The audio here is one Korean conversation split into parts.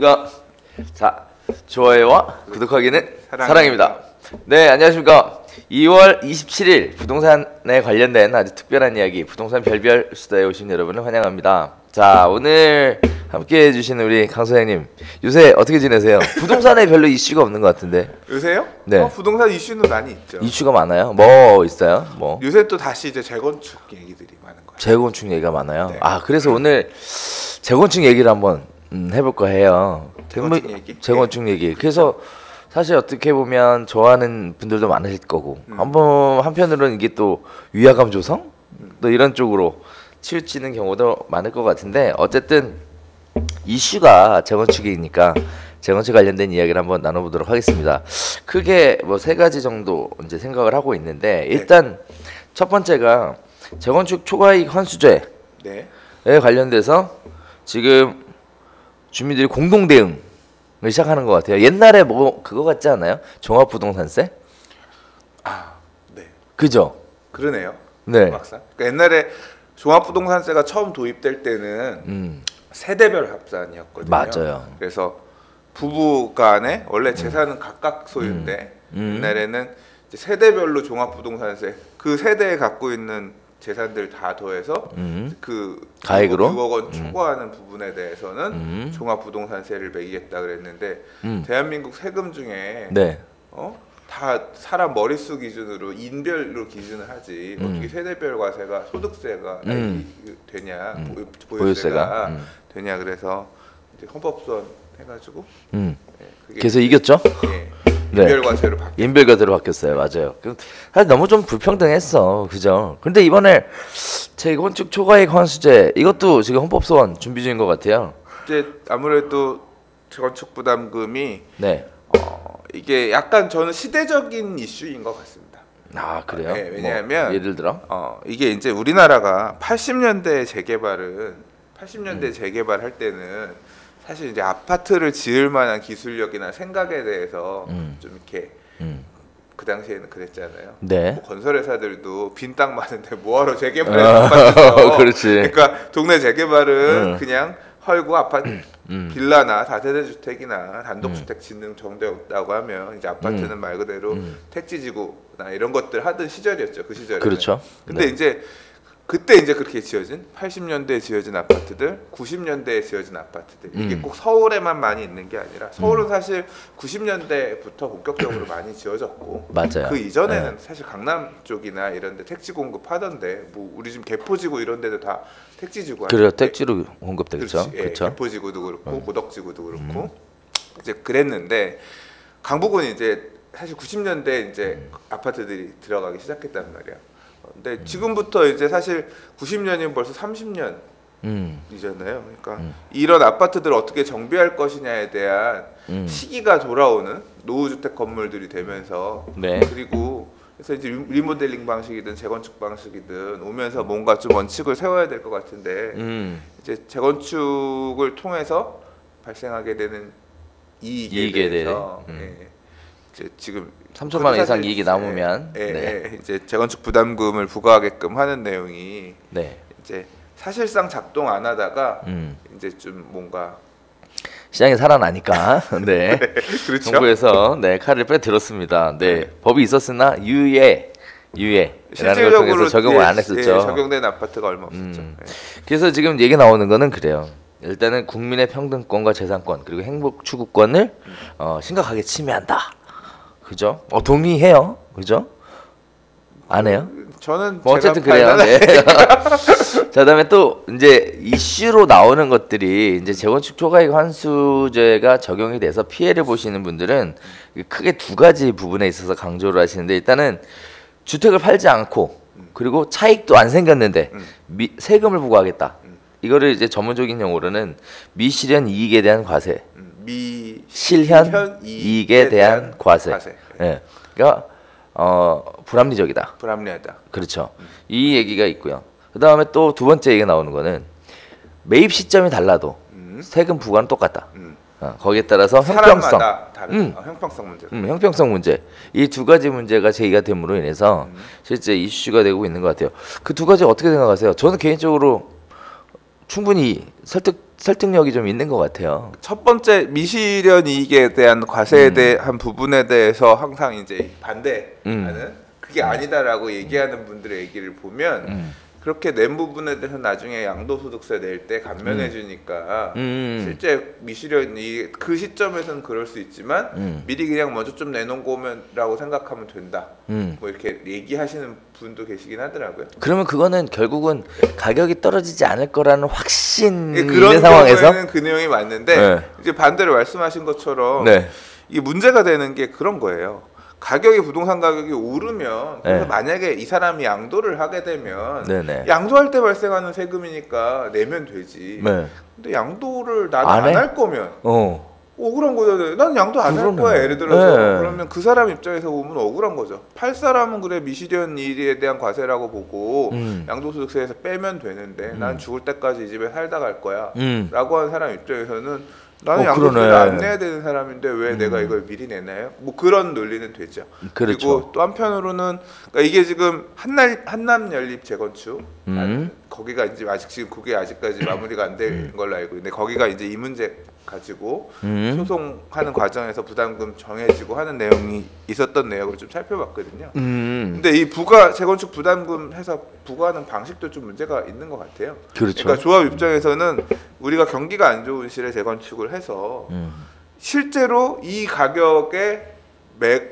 안녕하십니까. 자, 좋아요와 구독하기는 사랑입니다. 네, 안녕하십니까. 2월 27일 부동산에 관련된 아주 특별한 이야기, 부동산 별별 수다에 오신 여러분을 환영합니다. 자, 오늘 함께 해주신 우리 강 소장님, 요새 어떻게 지내세요? 부동산에 별로 이슈가 없는 것 같은데. 요새요? 네. 부동산 이슈는 많이 있죠. 이슈가 많아요? 뭐 있어요? 뭐? 요새 또 다시 이제 재건축 얘기들이 많은 거예요. 재건축 얘기가 많아요. 네. 아, 그래서 오늘 재건축 얘기를 한번 해볼까 해요. 재건축 얘기? 재건축 얘기. 그래서 사실 어떻게 보면 좋아하는 분들도 많으실 거고, 한편으로는 이게 또 위화감 조성? 또 이런 쪽으로 치우치는 경우도 많을 것 같은데, 어쨌든 이슈가 재건축이니까 재건축 관련된 이야기를 한번 나눠보도록 하겠습니다. 크게 뭐 세 가지 정도 이제 생각을 하고 있는데, 일단 첫 번째가 재건축 초과이익 환수제에 관련돼서 지금 주민들이 공동 대응을 시작하는 것 같아요. 옛날에 뭐 그거 같지 않아요? 종합부동산세? 아, 네. 그죠? 그러네요. 네. 막상. 그러니까 옛날에 종합부동산세가 처음 도입될 때는 세대별 합산이었거든요. 맞아요. 그래서 부부간에 원래 재산은 각각 소유인데 옛날에는 이제 세대별로 종합부동산세 그 세대에 갖고 있는 재산들 다 더해서 그 가액으로 6억 원 초과하는 부분에 대해서는 종합부동산세를 매기겠다 그랬는데 대한민국 세금 중에 다 사람 머릿수 기준으로 인별로 기준을 하지 어떻게 세대별 과세가 소득세가 되냐 보유세가 되냐 그래서 이제 헌법소원 해가지고 그래서 이겼죠? 인별과세로 바뀌었어요. 인별과세로 바뀌었어요. 맞아요. 사실 너무 좀 불평등했어. 그죠? 근데 이번에 재건축 초과이익 환수제 이것도 지금 헌법소원 준비 중인 것 같아요. 이제 아무래도 재건축 부담금이 이게 약간 저는 시대적인 이슈인 것 같습니다. 아, 그래요? 네, 왜냐하면 뭐 예를 들어 이게 이제 우리나라가 80년대 재개발할 때는 사실 이제 아파트를 지을 만한 기술력이나 생각에 대해서 좀 이렇게 그 당시에는 그랬잖아요. 뭐 건설회사들도 빈 땅 많은데 뭐하러 재개발해서 아파트죠. 그렇지. 그러니까 동네 재개발은 그냥 헐고 아파트 빌라나 다세대 주택이나 단독주택 짓는 정도였다고 하면 이제 아파트는 말 그대로 택지지구나 이런 것들 하던 시절이었죠. 그 시절에. 그렇죠. 근데 이제 그때 이제 그렇게 지어진 80년대에 지어진 아파트들, 90년대에 지어진 아파트들 이게 꼭 서울에만 많이 있는 게 아니라 서울은 사실 90년대부터 본격적으로 많이 지어졌고 맞아요. 그 이전에는 사실 강남 쪽이나 이런 데 택지 공급하던데 뭐 우리 지금 개포지구 이런 데도 다 택지지구 그래요. 택지로 공급되겠죠. 그렇죠. 개포지구도 그렇고 고덕지구도 그렇고 이제 그랬는데 강북은 이제 사실 90년대에 이제 아파트들이 들어가기 시작했단 말이야. 근데 지금부터 이제 사실 90년이면 벌써 30년이잖아요. 그러니까 이런 아파트들을 어떻게 정비할 것이냐에 대한 시기가 돌아오는 노후주택 건물들이 되면서 그리고 그래서 이제 리모델링 방식이든 재건축 방식이든 오면서 뭔가 좀 원칙을 세워야 될 것 같은데 이제 재건축을 통해서 발생하게 되는 이익에 대해서 이제 지금 3천만 원 이상 이익이 남으면 이제 재건축 부담금을 부과하게끔 하는 내용이 이제 사실상 작동 안 하다가 이제 좀 뭔가 시장이 살아나니까 그렇죠? 정부에서 칼을 빼들었습니다. 법이 있었으나 유예라는 걸 통해서 적용을 안 했었죠. 적용된 아파트가 얼마 없었죠. 그래서 지금 얘기 나오는 거는 그래요. 일단은 국민의 평등권과 재산권 그리고 행복 추구권을 심각하게 침해한다. 그죠? 동의해요. 그죠? 안 해요? 저는 뭐 어쨌든 그래요. 자, 그다음에 또 이제 이슈로 나오는 것들이 이제 재건축 초과이익 환수제가 적용이 돼서 피해를 보시는 분들은 크게 두 가지 부분에 있어서 강조를 하시는데, 일단은 주택을 팔지 않고 그리고 차익도 안 생겼는데 세금을 부과하겠다. 이거를 이제 전문적인 용어로는 미실현 이익에 대한 과세. 실현 이익에 대한 과세. 그러니까 불합리적이다. 불합리하다. 그렇죠. 이 얘기가 있고요. 그 다음에 또 두 번째 얘기가 나오는 거는 매입 시점이 달라도 세금 부과는 똑같다. 거기에 따라서 형평성, 형평성 문제. 형평성 문제. 이 두 가지 문제가 제기가 됨으로 인해서 실제 이슈가 되고 있는 것 같아요. 그 두 가지 어떻게 생각하세요? 저는 개인적으로 충분히 설득력이 좀 있는 것 같아요. 첫 번째 미실현 이익에 대한 과세에 대한 부분에 대해서 항상 이제 반대하는 그게 아니다라고 얘기하는 분들의 얘기를 보면 그렇게 낸 부분에 대해서 나중에 양도소득세 낼 때 감면해 주니까 실제 미실현이 그 시점에서는 그럴 수 있지만 미리 그냥 먼저 좀 내놓은 거면라고 생각하면 된다. 뭐 이렇게 얘기하시는 분도 계시긴 하더라고요. 그러면 그거는 결국은 가격이 떨어지지 않을 거라는 확신이 그런 있는 상황에서 경우에는 그 내용이 맞는데 네. 이제 반대로 말씀하신 것처럼 네. 이 문제가 되는 게 그런 거예요. 가격이 부동산 가격이 오르면 그래서 네. 만약에 이 사람이 양도를 하게 되면 네네. 양도할 때 발생하는 세금이니까 내면 되지. 네. 근데 양도를 나는 안 해? 안 할 거면 어. 억울한 거잖아요. 난 양도 안 할 그러네. 거야. 예를 들어서 네. 그러면 그 사람 입장에서 보면 억울한 거죠. 팔 사람은 그래 미실현 일에 대한 과세라고 보고 양도소득세에서 빼면 되는데 난 죽을 때까지 이 집에 살다 갈 거야 라고 하는 사람 입장에서는 나는 양도세를 안 내야 되는 사람인데 왜 내가 이걸 미리 내나요? 뭐 그런 논리는 되죠. 그렇죠. 그리고 또 한편으로는 그러니까 이게 지금 한남 연립 재건축 거기가 이제 아직 지금 그게 아직까지 마무리가 안 된 걸로 알고 있는데 거기가 이제 이 문제 가지고 소송하는 과정에서 부담금 정해지고 하는 내용이 있었던 내용을 좀 살펴봤거든요. 근데 이 부가 재건축 부담금 해서 부과하는 방식도 좀 문제가 있는 것 같아요. 그렇죠. 그러니까 조합 입장에서는 우리가 경기가 안 좋은 시에 재건축을 해서 실제로 이 가격에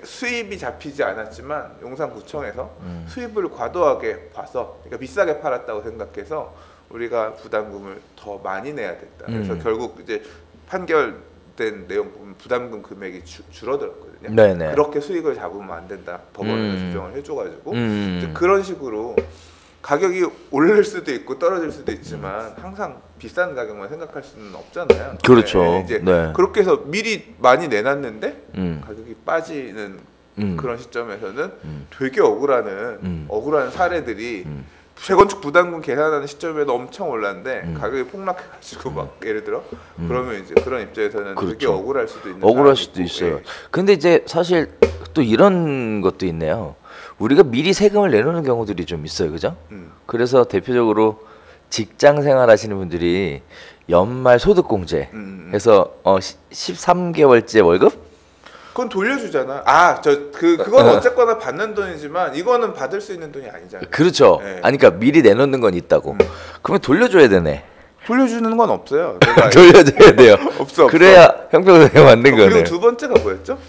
수입이 잡히지 않았지만 용산구청에서 수입을 과도하게 봐서 그러니까 비싸게 팔았다고 생각해서 우리가 부담금을 더 많이 내야 됐다. 그래서 결국 이제 판결된 내용 보면 부담금 금액이 줄어들었거든요. 네네. 그렇게 수익을 잡으면 안 된다. 법원에서 규정을 해줘가지고 이제 그런 식으로 가격이 오를 수도 있고 떨어질 수도 있지만 항상 비싼 가격만 생각할 수는 없잖아요. 그렇죠. 네, 이제 네. 그렇게 해서 미리 많이 내놨는데 가격이 빠지는 그런 시점에서는 되게 억울한 사례들이 재건축 부담금 계산하는 시점에도 엄청 올랐는데 가격이 폭락해가지고 막 예를 들어 그러면 이제 그런 입장에서는 그렇죠. 되게 억울할 수도 있는 억울할 수도 있고, 있어요. 예. 근데 이제 사실 또 이런 것도 있네요. 우리가 미리 세금을 내놓는 경우들이 좀 있어요, 그죠? 그래서 대표적으로 직장 생활하시는 분들이 연말 소득공제 해서 13개월째 월급? 그건 돌려주잖아. 그건 어쨌거나 받는 돈이지만 이거는 받을 수 있는 돈이 아니잖아. 그렇죠. 네. 아니 그러니까 미리 내놓는 건 있다고. 그러면 돌려줘야 되네. 돌려주는 건 없어요. 내가 돌려줘야 돼요. 없어. 그래야 형평성에 맞는 거네. 그리고 두 번째가 뭐였죠?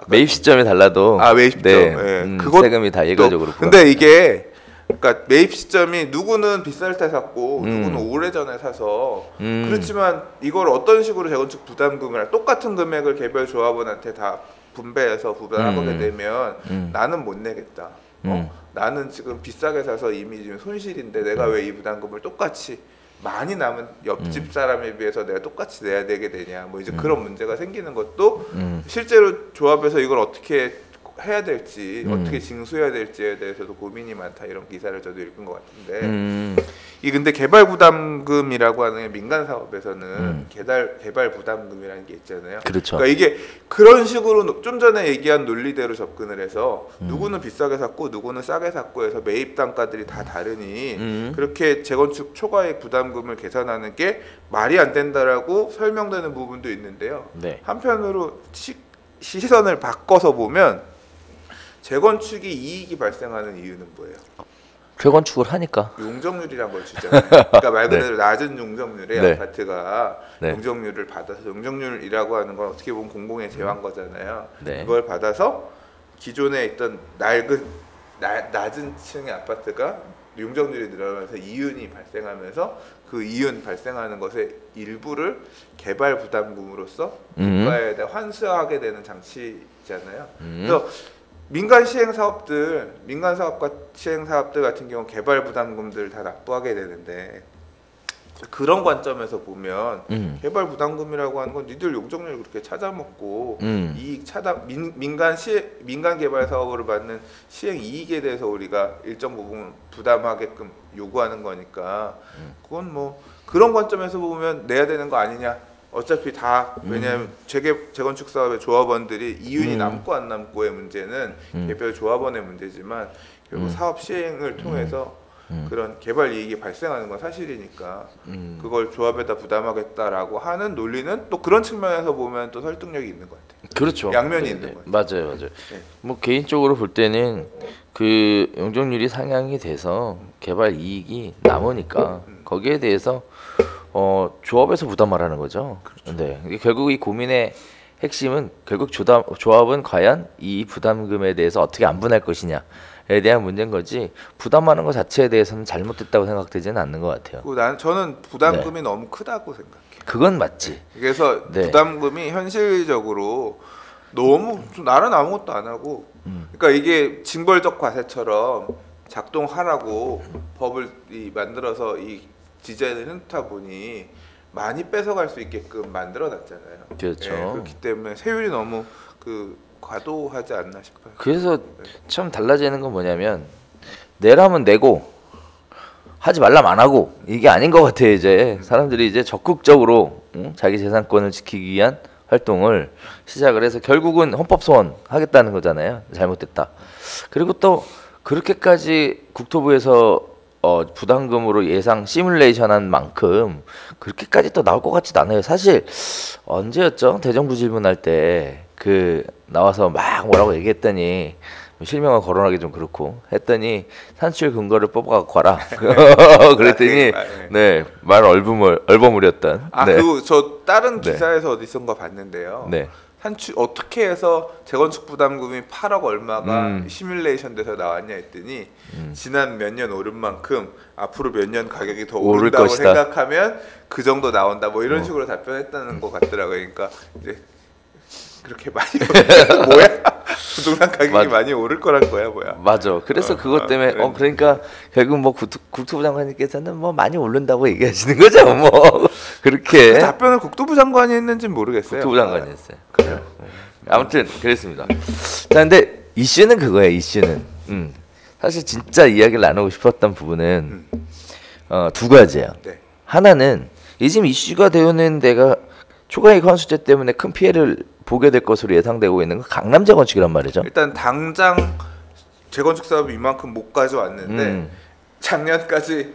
매입 시점이 달라도 매입 시점. 네, 그것 세금이 다 일괄적으로. 근데 이게 그러니까 매입 시점이 누구는 비쌀 때 샀고 누구는 오래전에 사서 그렇지만 이걸 어떤 식으로 재건축 부담금을 똑같은 금액을 개별 조합원한테 다 분배해서 부담하게 되면 나는 못 내겠다. 나는 지금 비싸게 사서 이미 지금 손실인데 내가 왜 이 부담금을 똑같이 많이 남은 옆집 사람에 비해서 내가 똑같이 내야 되게 되냐 뭐 이제 그런 문제가 생기는 것도 실제로 조합에서 이걸 어떻게 해야 될지 어떻게 징수해야 될지에 대해서도 고민이 많다 이런 기사를 저도 읽은 것 같은데 이 근데 개발 부담금이라고 하는 민간 사업에서는 개발 부담금이라는 게 있잖아요. 그렇죠. 그러니까 이게 그런 식으로 좀 전에 얘기한 논리대로 접근을 해서 누구는 비싸게 샀고 누구는 싸게 샀고 해서 매입 단가들이 다 다르니 그렇게 재건축 초과액 부담금을 계산하는 게 말이 안 된다라고 설명되는 부분도 있는데요. 네. 한편으로 시선을 바꿔서 보면 재건축이 이익이 발생하는 이유는 뭐예요? 재건축을 하니까. 용적률이란 걸 주잖아요. 그러니까 말 그대로 낮은 용적률의 네. 아파트가 네. 용적률을 받아서 용적률이라고 하는 건 어떻게 보면 공공의 제한 거잖아요. 네. 그걸 받아서 기존에 있던 낮은 층의 아파트가 용적률이 늘어나면서 이윤이 발생하면서 그 이윤 발생하는 것의 일부를 개발 부담금으로서 국가에 환수하게 되는 장치잖아요. 그래서 민간 시행 사업들 같은 경우 개발 부담금들을 다 납부하게 되는데 그런 관점에서 보면 개발 부담금이라고 하는 건 니들 용적률 그렇게 찾아먹고 이익 민간 개발 사업으로 받는 시행 이익에 대해서 우리가 일정 부분 부담하게끔 요구하는 거니까 그건 뭐 그런 관점에서 보면 내야 되는 거 아니냐. 어차피 다 왜냐하면 재건축 사업의 조합원들이 이윤이 남고 안 남고의 문제는 개별 조합원의 문제지만 결국 사업 시행을 통해서 그런 개발 이익이 발생하는 건 사실이니까 그걸 조합에다 부담하겠다라고 하는 논리는 또 그런 측면에서 보면 또 설득력이 있는 것 같아요. 그렇죠. 양면이 네, 있는 네. 것 같아요. 맞아요. 네. 뭐 개인적으로 볼 때는 그 용적률이 상향이 돼서 개발 이익이 남으니까 거기에 대해서 조합에서 부담하라는 거죠. 네. 이게 결국 이 고민의 핵심은 결국 조합은 과연 이 부담금에 대해서 어떻게 안 분할 것이냐에 대한 문제인 거지 부담하는 것 자체에 대해서는 잘못됐다고 생각되지는 않는 것 같아요. 저는 부담금이 너무 크다고 생각해요. 그건 맞지. 그래서 네. 부담금이 현실적으로 너무 나는 아무것도 안 하고 그러니까 이게 징벌적 과세처럼 작동하라고 법을 만들어서 이 디자인을 해놓다 보니 많이 뺏어갈 수 있게끔 만들어놨잖아요. 그렇죠. 예, 그렇기 때문에 세율이 너무 과도하지 않나 싶어요. 그래서 참 달라지는 건 뭐냐면 내라면 내고 하지 말라면 안 하고 이게 아닌 것 같아요. 이제 사람들이 이제 적극적으로 자기 재산권을 지키기 위한 활동을 시작을 해서 결국은 헌법 소원 하겠다는 거잖아요. 잘못됐다. 그리고 또 그렇게까지 국토부에서 부담금으로 예상 시뮬레이션한 만큼 그렇게까지 또 나올 것 같지도 않아요. 사실 언제였죠? 대정부 질문할 때 그 나와서 막 뭐라고 얘기했더니 실명을 거론하기 좀 그렇고 했더니 산출 근거를 뽑아갖고 와라. 그랬더니 네 말 얼버무렸던. 네. 그리고 저 다른 네. 기사에서 어디선가 봤는데요. 네. 어떻게 해서 재건축 부담금이 8억 얼마가 시뮬레이션 돼서 나왔냐 했더니 지난 몇 년 오른 만큼 앞으로 몇 년 가격이 더 오를 오른다고 것이다. 생각하면 그 정도 나온다 뭐 이런 식으로 답변했다는 것 같더라고요. 그러니까 이제 그렇게 많이 뭐야? 부동산 가격이 많이 오를 거란 거야 뭐야? 맞아. 그래서 그것 때문에 그러니까 결국 뭐 국토부 장관님께서는 뭐 많이 오른다고 얘기하시는 거죠. 뭐 그렇게 그 답변을 국토부 장관이 했는지는 모르겠어요. 국토부 장관이 했어요. 그래요? 아무튼 그랬습니다. 자, 근데 이슈는 그거예요. 이슈는 사실 진짜 이야기를 나누고 싶었던 부분은 두 가지예요. 네. 하나는 이 지금 이슈가 되는 데가 초과이익 환수제 때문에 큰 피해를 보게 될 것으로 예상되고 있는 건 강남 재건축이란 말이죠. 일단 당장 재건축 사업이 이만큼 못 가져왔는데 작년까지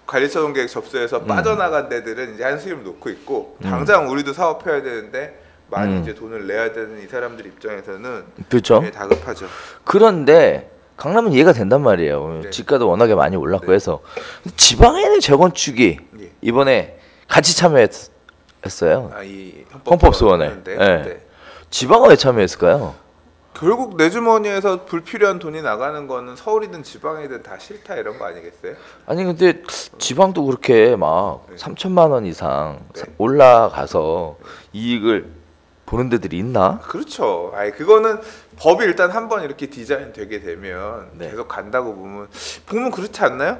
관리처분 계획 접수해서 빠져나간 데들은 이제 한수입을 놓고 있고 당장 우리도 사업해야 되는데 많이 이제 돈을 내야 되는 이 사람들 입장에서는 그렇죠. 다급하죠. 그런데 강남은 이해가 된단 말이에요. 네. 집가도 워낙에 많이 올랐고 네. 해서 지방에는 재건축이 예. 이번에 같이 참여했어요. 이 헌법 소원에. 네. 네. 네. 지방은 왜 참여했을까요? 결국 내 주머니에서 불필요한 돈이 나가는 거는 서울이든 지방이든 다 싫다 이런 거 아니겠어요? 아니 근데 지방도 그렇게 막 네. 3천만 원 이상 네. 올라가서 이익을 보는 데들이 있나? 그렇죠. 그거는 법이 일단 한번 이렇게 디자인 되게 되면 네. 계속 간다고 보면 그렇지 않나요?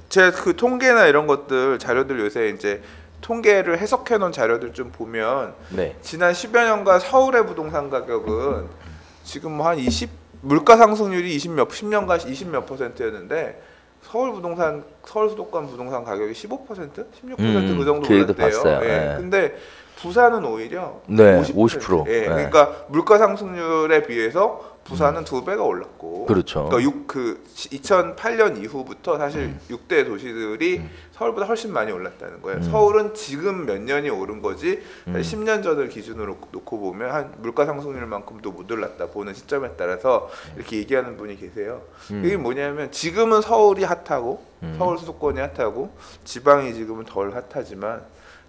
제가 그 통계나 이런 것들 자료들 요새 이제 통계를 해석해 놓은 자료들 좀 보면 네. 지난 10여 년간 서울의 부동산 가격은 지금 뭐 한 20 물가 상승률이 10년간 20몇 %였는데 서울 수도권 부동산 가격이 15%, 16% 그 정도 그래도 올랐대요. 봤어요. 예. 네. 근데 부산은 오히려 네, 50%. 50%. 예. 네. 그러니까 물가 상승률에 비해서 부산은 2배가 올랐고. 그렇죠. 그러니까 2008년 이후부터 사실 6대 도시들이 서울보다 훨씬 많이 올랐다는 거예요. 서울은 지금 몇 년이 오른 거지 10년 전을 기준으로 놓고 보면 한 물가 상승률만큼도 못 올랐다 보는 시점에 따라서 이렇게 얘기하는 분이 계세요. 이게 뭐냐면 지금은 서울이 핫하고 서울 수도권이 핫하고 지방이 지금은 덜 핫하지만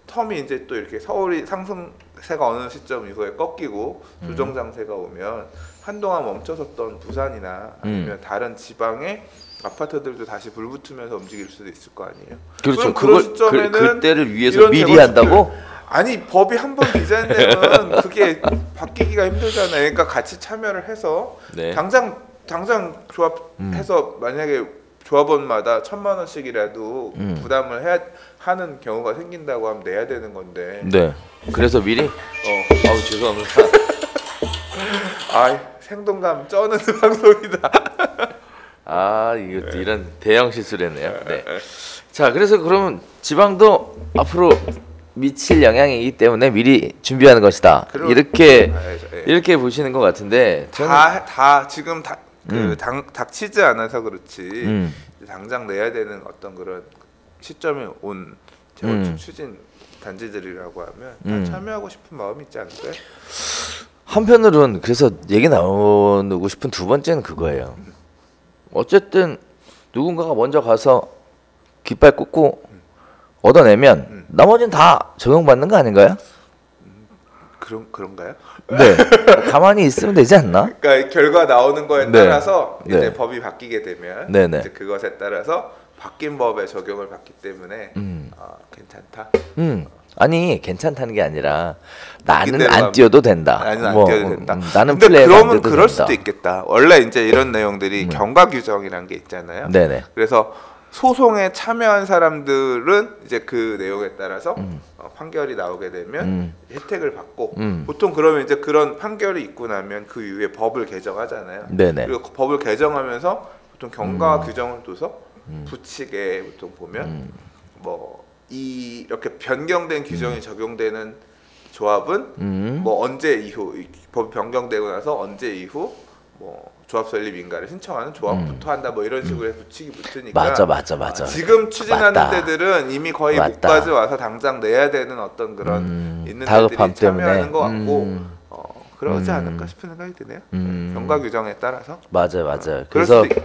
텀이 이제 또 이렇게 서울이 상승세가 어느 시점 이후에 꺾이고 조정 장세가 오면 한동안 멈춰섰던 부산이나 아니면 다른 지방의 아파트들도 다시 불붙으면서 움직일 수도 있을 거 아니에요. 그렇죠. 그런 시점에는 그때를 위해서 미리 한다고? 아니 법이 한번 디자인되면 그게 바뀌기가 힘들잖아요. 그러니까 같이 참여를 해서 네. 당장 조합해서 만약에 조합원마다 1,000만 원씩이라도 부담을 하는 경우가 생긴다고 하면 내야 되는 건데. 네. 그래서 미리 아우 죄송합니다. 생동감 쩌는 방송이다. 이거 이런 대형 실수를 했네요. 네. 자, 그래서 그러면 지방도 앞으로 미칠 영향이기 때문에 미리 준비하는 것이다. 이렇게 보시는 것 같은데 다 지금 닥치지 않아서 그렇지 당장 내야 되는 어떤 그런 시점에 온 재건축 추진 단지들이라고 하면 다 참여하고 싶은 마음이 있지 않을까요? 한편으로는 그래서 얘기 나누고 싶은 두 번째는 그거예요. 어쨌든 누군가가 먼저 가서 깃발 꽂고 얻어내면 나머지는 다 적용받는 거 아닌가요? 그런가요? 네. 가만히 있으면 되지 않나? 그러니까 결과 나오는 거에 네. 따라서 이제 네. 법이 바뀌게 되면 네네. 이제 그것에 따라서 바뀐 법에 적용을 받기 때문에 괜찮다. 아니 괜찮다는 게 아니라 나는 대로 안 뛰어도 된다. 나는 안 뭐, 뛰어도 된다. 나는 근데 플레이가 안 그러면 돼도 그럴 된다. 수도 있겠다. 원래 이제 이런 내용들이 경과 규정이라는 게 있잖아요. 네네. 그래서 소송에 참여한 사람들은 이제 그 내용에 따라서 판결이 나오게 되면 혜택을 받고 보통 그러면 이제 그런 판결이 있고 나면 그 이후에 법을 개정하잖아요. 네네. 그리고 그 법을 개정하면서 보통 경과 규정을 둬서 부칙에 보통 보면 뭐 이렇게 변경된 규정이 적용되는 조합은 뭐 언제 이후 법 변경되고 나서 언제 이후 뭐 조합 설립 인가를 신청하는 조합부터 한다 뭐 이런 식으로 부칙이 붙으니까 맞아. 지금 추진하는 맞다. 데들은 이미 거의 맞다. 목까지 와서 당장 내야 되는 어떤 그런 있는 다급함 데들이 참여하는 때문에. 것 같고 그러지 않을까 싶은 생각이 드네요. 경과 규정에 따라서 맞아요. 그럴 그래서 수도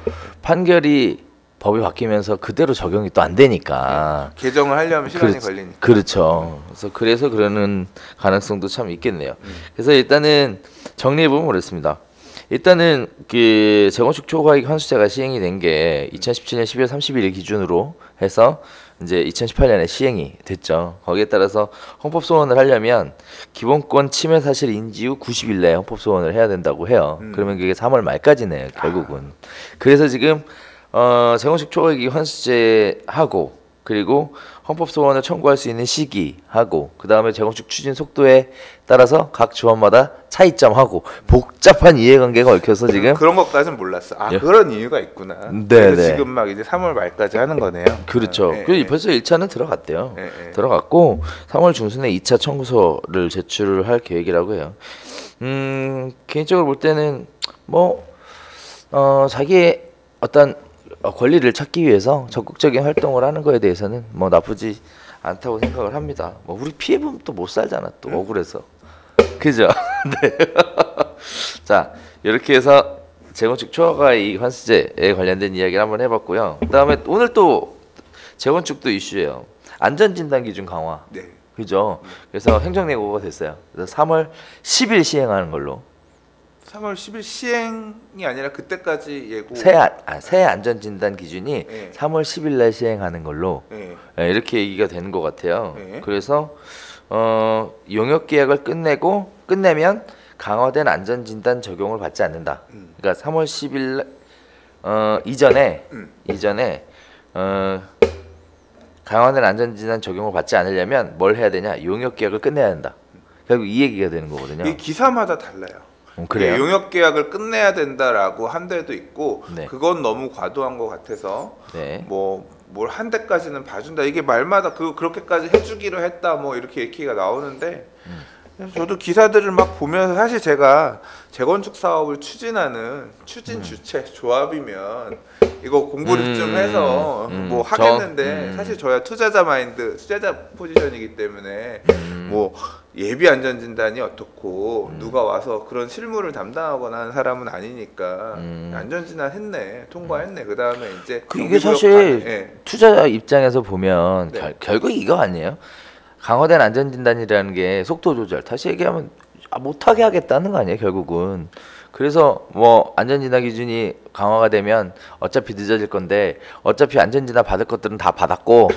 판결이 법이 바뀌면서 그대로 적용이 또 안 되니까 개정을 하려면 시간이 걸리니까. 그렇죠. 그래서 그러는 가능성도 참 있겠네요. 그래서 일단은 정리해 보면 그렇습니다. 일단은 그 재건축 초과이익 환수제가 시행이 된 게 2017년 12월 30일 기준으로 해서 이제 2018년에 시행이 됐죠. 거기에 따라서 헌법 소원을 하려면 기본권 침해 사실 인지 후 90일 내에 헌법 소원을 해야 된다고 해요. 그러면 그게 3월 말까지네요, 결국은. 그래서 지금 재건축 초과이익 환수제하고 그리고 헌법 소원을 청구할 수 있는 시기하고 그 다음에 재건축 추진 속도에 따라서 각 조합마다 차이점하고 복잡한 이해관계가 얽혀서 지금 그런 것까지는 몰랐어. 그런 이유가 있구나. 네, 그래서 네. 지금 막 이제 3월 말까지 하는 거네요. 그렇죠. 그리고 벌써 1차는 들어갔대요. 네. 들어갔고 3월 중순에 2차 청구서를 제출을 할 계획이라고 해요. 개인적으로 볼 때는 뭐 자기의 어떤 권리를 찾기 위해서 적극적인 활동을 하는 거에 대해서는 뭐 나쁘지 않다고 생각을 합니다. 뭐 우리 피해보면 또 못 살잖아, 또 억울해서. 그죠? 네. 자, 이렇게 해서 재건축 초과이익 환수제에 관련된 이야기를 한번 해봤고요. 그다음에 오늘 또 재건축도 이슈예요. 안전진단 기준 강화. 네. 그죠? 그래서 행정예고가 됐어요. 그래서 3월 10일 시행하는 걸로. 3월 10일 시행이 아니라 그때까지 예고. 새 안전진단 기준이 네. 3월 10일 날 시행하는 걸로 네. 이렇게 얘기가 되는 것 같아요. 네. 그래서 용역 계약을 끝내면 강화된 안전진단 적용을 받지 않는다. 그러니까 3월 10일 이전에 강화된 안전진단 적용을 받지 않으려면 뭘 해야 되냐? 용역 계약을 끝내야 한다. 결국 이 얘기가 되는 거거든요. 이 기사마다 달라요. 그래요? 용역 계약을 끝내야 된다라고 한 데도 있고 네. 그건 너무 과도한 것 같아서 네. 뭐 뭘 한 대까지는 봐준다 이게 말마다 그렇게까지 해주기로 했다 뭐 이렇게 얘기가 나오는데 저도 기사들을 막 보면서 사실 제가 재건축 사업을 추진하는 추진 주체 조합이면 이거 공부를 좀 해서 뭐 하겠는데 사실 저야 투자자 포지션이기 때문에 뭐 예비 안전진단이 어떻고 누가 와서 그런 실무를 담당하거나 하는 사람은 아니니까 안전진단 했네 통과했네 그 다음에 이제 이게 사실 예. 투자자 입장에서 보면 네. 결국 이거 아니에요? 강화된 안전진단이라는 게 속도 조절, 다시 얘기하면 못하게 하겠다는 거 아니에요, 결국은. 그래서 뭐 안전진단 기준이 강화가 되면 어차피 늦어질 건데 어차피 안전진단 받을 것들은 다 받았고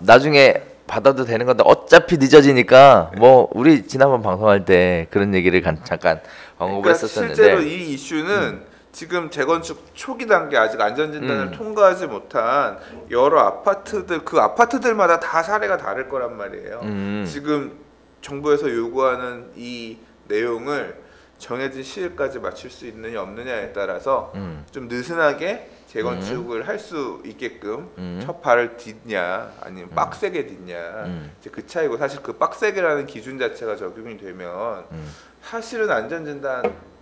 나중에 받아도 되는 건데 어차피 늦어지니까 뭐 우리 지난번 방송할 때 그런 얘기를 잠깐 언급을 했었었는데 실제로 이 이슈는 지금 재건축 초기 단계 아직 안전진단을 통과하지 못한 여러 아파트들 그 아파트들마다 다 사례가 다를 거란 말이에요. 지금 정부에서 요구하는 이 내용을 정해진 시일까지 맞출 수 있느냐 없느냐에 따라서 좀 느슨하게 재건축을 할 수 있게끔 첫 발을 딛냐 아니면 빡세게 딛냐 이제 그 차이고 사실 그 빡세게라는 기준 자체가 적용이 되면 사실은 안전진단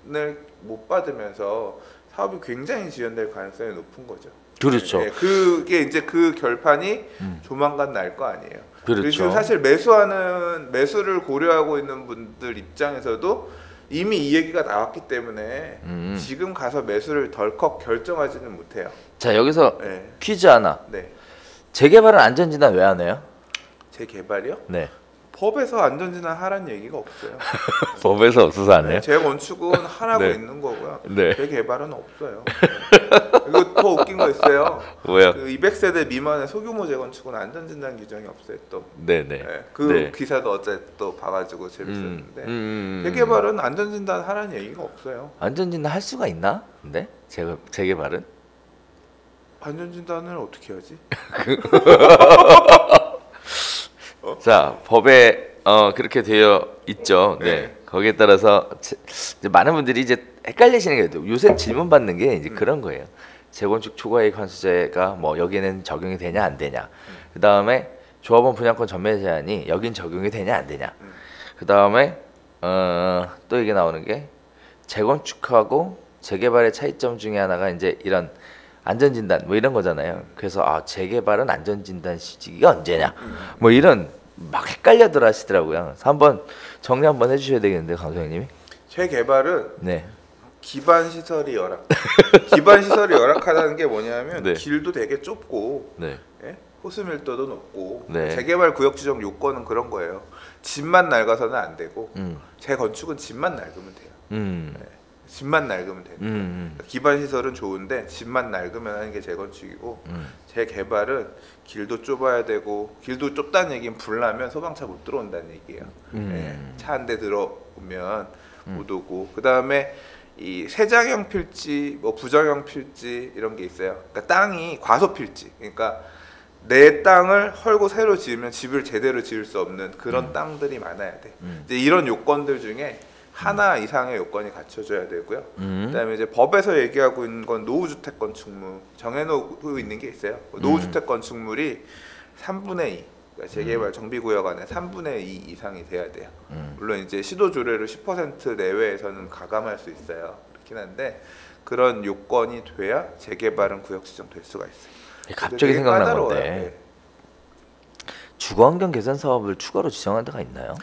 못 받으면서 사업이 굉장히 지연될 가능성이 높은 거죠. 그렇죠. 네, 그게 이제 그 결판이 조만간 날 거 아니에요. 그렇죠. 그리고 사실 매수를 고려하고 있는 분들 입장에서도 이미 이 얘기가 나왔기 때문에 지금 가서 매수를 덜컥 결정하지는 못해요. 자, 여기서 네. 퀴즈 하나. 네. 재개발은 안전진단 왜 안 해요? 재개발이요? 네. 법에서 안전진단 하라는 얘기가 없어요. 법에서 없어서 안 해요? 재건축은 하라고 네. 있는 거고요. 네. 재개발은 없어요. 네. 이거 더 웃긴 거 있어요. 뭐요? 그 200세대 미만의 소규모 재건축은 안전진단 규정이 없어요. 또. 네네. 네. 그 네. 기사도 어제 또 봐가지고 재밌었는데 재개발은 안전진단 하라는 얘기가 없어요. 안전진단 할 수가 있나? 근데 재개발은? 안전진단을 어떻게 하지? 자, 법에 그렇게 되어 있죠. 네. 거기에 따라서 이제 많은 분들이 이제 헷갈리시는 게 요새 질문 받는 게 이제 그런 거예요. 재건축 초과이익 환수제가 뭐 여기는 적용이 되냐 안 되냐. 그 다음에 조합원 분양권 전매 제한이 여긴 적용이 되냐 안 되냐. 그 다음에 또 이게 나오는 게 재건축하고 재개발의 차이점 중에 하나가 이제 이런 안전진단 뭐 이런 거잖아요. 그래서 재개발은 안전진단 시기가 언제냐 뭐 이런 막 헷갈려들 하시더라고요. 그래서 한번 정리 한번 해주셔야 되겠는데 강소장님이. 재개발은 네. 기반 시설이 열악하다는 게 뭐냐면 네. 길도 되게 좁고 네. 예? 호수 밀도도 높고 네. 재개발 구역 지정 요건은 그런 거예요. 집만 낡아서는 안 되고 재건축은 집만 낡으면 돼요. 집만 낡으면 되는 거예요. 기반 시설은 좋은데 집만 낡으면 하는 게 재건축이고 재개발은 길도 좁아야 되고 길도 좁다는 얘기는 불나면 소방차 못 들어온다는 얘기예요. 예, 차 한 대 들어오면 못 오고 그 다음에 이 세장형 필지, 뭐 부정형 필지 이런 게 있어요. 그러니까 땅이 과소 필지, 그러니까 내 땅을 헐고 새로 지으면 집을 제대로 지을 수 없는 그런 땅들이 많아야 돼. 이제 이런 요건들 중에 하나 이상의 요건이 갖춰져야 되고요. 그다음에 이제 법에서 얘기하고 있는 건 노후주택 건축물 정해놓고 있는 게 있어요. 노후주택 건축물이 3분의 2, 그러니까 재개발 정비구역 안에 3분의 2 이상이 돼야 돼요. 물론 이제 시도 조례로 10% 내외에서는 가감할 수 있어요. 그렇긴 한데 그런 요건이 돼야 재개발은 구역 지정될 수가 있어요. 갑자기 생각난 까다로워요. 건데 네. 주거환경 개선 사업을 추가로 지정한 데가 있나요?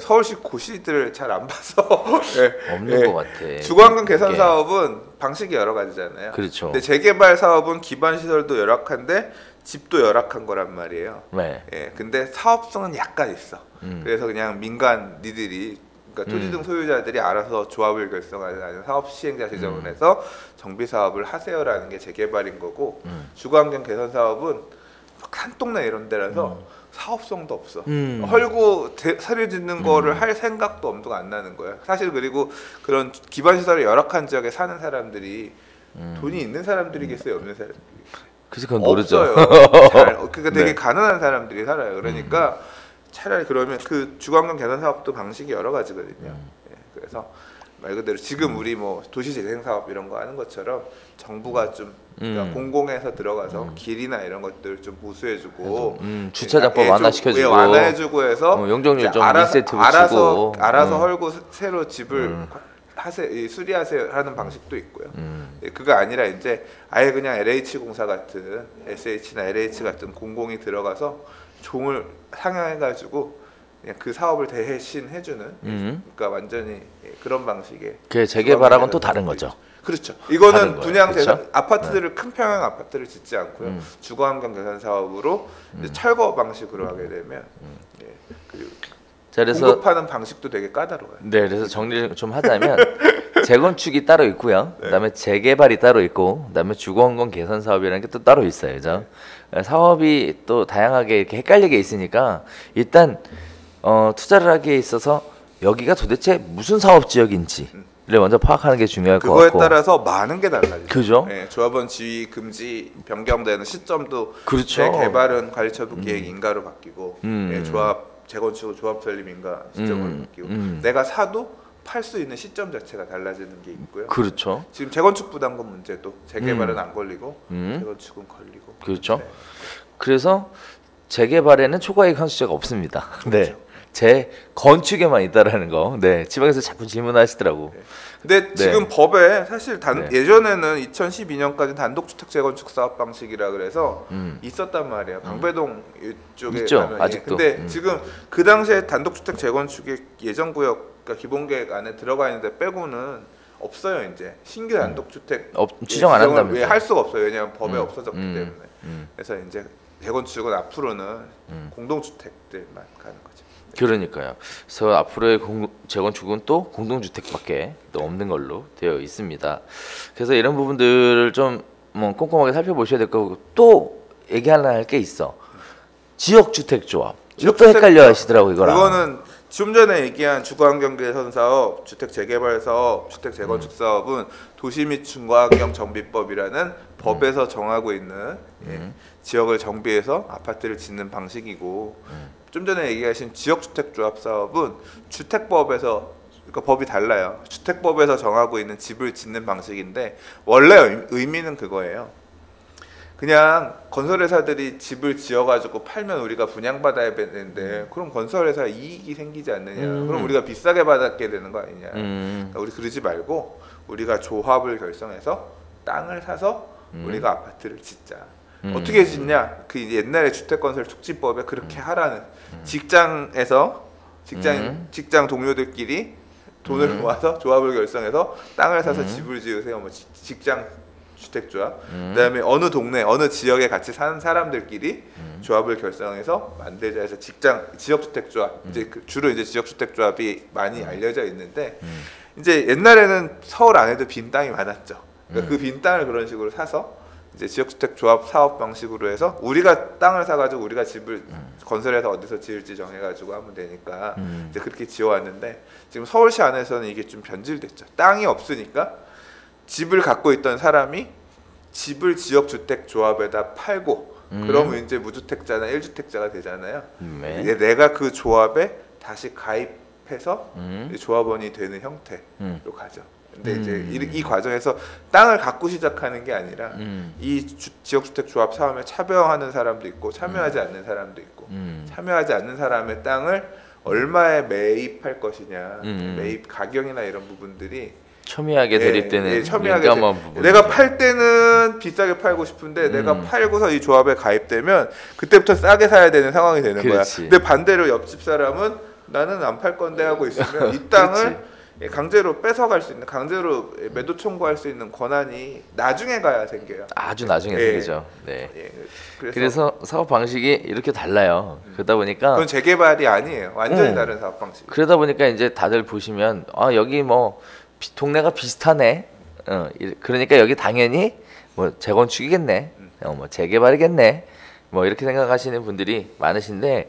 서울시 고시들을 잘 안 봐서 네. 없는 것 같아. 주거환경 개선 사업은 방식이 여러 가지잖아요. 그렇죠. 근데 재개발 사업은 기반 시설도 열악한데 집도 열악한 거란 말이에요. 네. 예, 근데 사업성은 약간 있어. 그래서 그냥 민간 니들이 그러니까 토지 등 소유자들이 알아서 조합을 결성하는 아니면 사업 시행자 지정을 해서 정비 사업을 하세요라는 게 재개발인 거고 주거환경 개선 사업은 산동네 이런 데라서 사업성도 없어. 헐고 새로 짓는 거를 할 생각도 엄두가 안 나는 거야. 사실 그리고 그런 기반 시설이 열악한 지역에 사는 사람들이 돈이 있는 사람들이겠어요, 없는 사람들이겠어요? 그래서 그건 모르죠. 그러니까 되게 가난한 사람들이 살아요. 그러니까 차라리 그러면 그 주거환경 개선 사업도 방식이 여러 가지거든요. 예, 그래서 말 그대로 지금 우리 뭐 도시재생 사업 이런 거 하는 것처럼 정부가 좀 그러니까 공공에서 들어가서 길이나 이런 것들 좀 보수해주고 주차장법 완화시켜주고 완화해주고 해서 용적률 좀 1세트 붙이고 알아서 헐고 새로 집을 수리하세요 하는 방식도 있고요. 예, 그거 아니라 이제 아예 그냥 LH 공사 같은 SH나 LH 같은 공공이 들어가서 종을 상향해가지고 그냥 그 사업을 대신 해주는 그러니까 완전히 그런 방식의 그 재개발하고는 또 다른 거죠. 그렇죠. 이거는 거예요. 분양 그렇죠? 재산 아파트들을 큰 평형 아파트를 짓지 않고요. 주거환경 개선 사업으로 이제 철거 방식으로 하게 되면 예, 그리고 자, 그래서 공급하는 방식도 되게 까다로워요. 네, 그래서 정리를 좀 하자면 재건축이 따로 있고요. 그다음에 재개발이 따로 있고, 그다음에 주거환경 개선 사업이라는 게 또 따로 있어요, 그죠? 사업이 또 다양하게 이렇게 헷갈리게 있으니까 일단 투자를 하기에 있어서 여기가 도대체 무슨 사업 지역인지를 먼저 파악하는 게 중요할 것 같고. 그거에 따라서 많은 게 달라지죠. 그죠? 네, 조합원 지위 금지 변경되는 시점도 그렇죠. 재개발은 관리처분 계획 인가로 바뀌고 조합 재건축은 조합 설립 인가 시점으로 바뀌고 내가 사도 팔 수 있는 시점 자체가 달라지는 게 있고요. 그렇죠. 지금 재건축 부담금 문제도 재개발은 안 걸리고 재건축은 걸리고. 그렇죠. 네. 그래서 재개발에는 초과이익 환수제가 없습니다. 그렇죠. 네. 재건축에만 있다라는 거. 네, 지방에서 자꾸 질문하시더라고. 근데 지금 법에 사실 네. 예전에는 2012년까지 단독주택 재건축 사업 방식이라 그래서 있었단 말이에요. 강배동 이쪽에 있죠, 가면. 아직도. 근데 지금 그 당시에 단독주택 재건축의 예정구역, 그러니까 기본계획 안에 들어가 있는데 빼고는 없어요. 이제 신규 단독주택 지정 안 한다면서. 할 수가 없어요. 왜냐하면 법에 없어졌기 때문에. 음. 그래서 이제 재건축은 앞으로는 공동주택들만 가는 거죠. 그러니까요. 그래서 앞으로의 재건축은 또 공동주택밖에 또 없는 걸로 되어 있습니다. 그래서 이런 부분들을 좀 뭐 꼼꼼하게 살펴보셔야 될 거고, 또 얘기할 게 있어. 지역주택조합. 이것도 헷갈려 하시더라고 이거랑. 이거는 좀 전에 얘기한 주거환경개선 사업, 주택 재개발 사업, 주택 재건축 사업은 도시 및 중과환경 정비법이라는 법에서 정하고 있는 지역을 정비해서 아파트를 짓는 방식이고, 좀 전에 얘기하신 지역주택조합 사업은 주택법에서, 그러니까 법이 달라요. 주택법에서 정하고 있는 집을 짓는 방식인데 원래 의미는 그거예요. 그냥 건설회사들이 집을 지어가지고 팔면 우리가 분양받아야 되는데 그럼 건설회사 이익이 생기지 않느냐. 그럼 우리가 비싸게 받게 되는 거 아니냐. 그러니까 우리 그러지 말고 우리가 조합을 결성해서 땅을 사서 우리가 아파트를 짓자. 어떻게 짓냐? 그 옛날에 주택건설촉진법에 그렇게 하라는, 직장에서 직장 동료들끼리 돈을 모아서 조합을 결성해서 땅을 사서 집을 지으세요. 뭐 직장 주택조합. 그다음에 어느 동네 어느 지역에 같이 사는 사람들끼리 조합을 결성해서 만들자 해서 지역주택조합. 이제 주로 이제 지역주택조합이 많이 알려져 있는데, 이제 옛날에는 서울 안에도 빈 땅이 많았죠. 그러니까 그 빈 땅을 그런 식으로 사서 이제 지역주택조합 사업 방식으로 해서 우리가 땅을 사가지고 우리가 집을 건설해서 어디서 지을지 정해가지고 하면 되니까 이제 그렇게 지어왔는데, 지금 서울시 안에서는 이게 좀 변질됐죠. 땅이 없으니까 집을 갖고 있던 사람이 집을 지역주택조합에다 팔고 그러면 이제 무주택자나 1주택자가 되잖아요. 내가 그 조합에 다시 가입해서 조합원이 되는 형태로 가죠. 근데 이제 이 과정에서 땅을 갖고 시작하는 게 아니라 이 지역주택조합 사업에 참여하는 사람도 있고 참여하지 않는 사람도 있고, 참여하지 않는 사람의 땅을 얼마에 매입할 것이냐, 매입 가격이나 이런 부분들이 첨예하게 대립되는 첨예하게 민감한 부분. 내가 팔 때는 비싸게 팔고 싶은데 내가 팔고서 이 조합에 가입되면 그때부터 싸게 사야 되는 상황이 되는 거야. 근데 반대로 옆집 사람은 나는 안 팔 건데 하고 있으면 이 땅을 강제로 뺏어갈 수 있는, 강제로 매도 청구할 수 있는 권한이 나중에 가야 생겨요. 아주 나중에 생기죠. 네. 그래서 사업 방식이 이렇게 달라요. 그러다 보니까 그건 재개발이 아니에요. 완전히 다른 사업 방식. 그러다 보니까 이제 다들 보시면 여기 뭐 동네가 비슷하네. 그러니까 여기 당연히 뭐 재건축이겠네. 뭐 재개발이겠네. 뭐 이렇게 생각하시는 분들이 많으신데